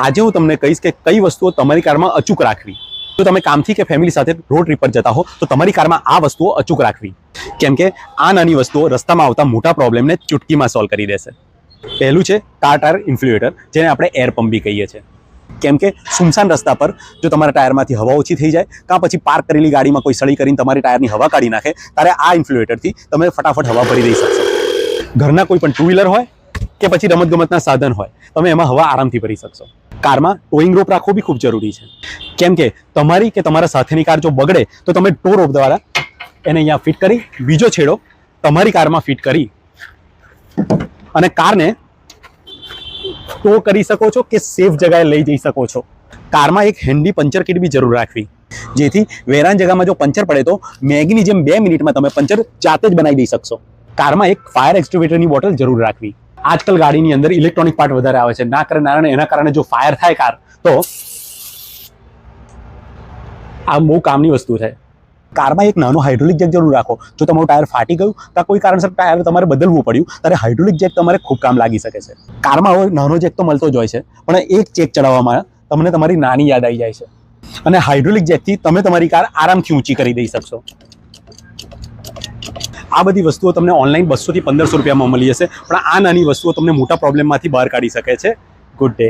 આજે હું તમને કહીશ કે કઈ વસ્તુઓ તમારી કારમાં અચૂક રાખવી. જો તમે કામથી કે ફેમિલી સાથે રોડ ટ્રીપ પર જતા હો તો તમારી કારમાં આ વસ્તુઓ અચૂક રાખવી, કેમ કે આ નાની વસ્તુઓ રસ્તામાં આવતા મોટા પ્રોબ્લેમને ચૂટકીમાં સોલ્વ કરી દેશે. પહેલું છે કાર ટાયર ઇન્ફ્લ્યુએટર, જેને આપણે એર પંપ બી કહીએ છીએ. કેમ કે સુમસાન રસ્તા પર જો તમારા ટાયરમાંથી હવા ઓછી થઈ જાય, કાં પછી પાર્ક કરેલી ગાડીમાં કોઈ સળી કરીને તમારી ટાયરની હવા કાઢી નાખે, ત્યારે આ ઇન્ફ્લ્યુએટરથી તમે ફટાફટ હવા ભરી દઈ શકશો. ઘરના કોઈ પણ ટુ વ્હીલર હોય કે પછી રમતગમતના સાધન હોય, તમે એમાં હવા આરામથી ભરી શકશો. કારમાં ટોઈંગ રોપ રાખવો બી ખૂબ જરૂરી છે, કેમ કે તમારી કે તમારા સાથેની કાર જો બગડે તો તમે ટો રોપ દ્વારા એને અહીંયા ફિટ કરી બીજો છેડો તમારી કારમાં ફિટ કરી અને કારને ટો કરી શકો છો કે સેફ જગ્યાએ લઈ જઈ શકો છો. કારમાં એક હેન્ડી પંચર કિટ બી જરૂર રાખવી, જેથી વેરાન જગ્યામાં જો પંચર પડે તો મેગીની જેમ 2 મિનિટમાં તમે પંચર જાતે જ બનાવી દઈ શકશો. કારમાં એક ફાયર એક્સ્ટિંગ્વિશરની બોટલ જરૂર રાખવી. આજકાલ ગાડીની અંદર ઇલેક્ટ્રોનિક પાર્ટ વધારે આવે છે, એના કારણે જો ફાયર થાય કાર, તો આ બહુ કામની વસ્તુ છે. કારમાં એક નાનો હાઇડ્રોલિક જેક જરૂર રાખો. જો તમારું ટાયર ફાટી ગયું તો કોઈ કારણસર ટાયર તમારે બદલવું પડ્યું, ત્યારે હાઇડ્રોલિક જેક તમારે ખૂબ કામ લાગી શકે છે. કારમાં હવે નાનો જેક તો મળતો જ હોય છે, પણ એક ચેક ચડાવવામાં તમને તમારી નાની યાદ આવી જાય છે, અને હાઇડ્રોલિક જેકથી તમે તમારી કાર આરામથી ઊંચી કરી દઈ શકશો. આ બધી વસ્તુઓ તમને ઓનલાઈન 200 થી 1500 રૂપિયામાં મળી જશે, પણ આ નાની વસ્તુઓ તમને મોટા પ્રોબ્લેમમાંથી બહાર કાઢી શકે છે. Good day.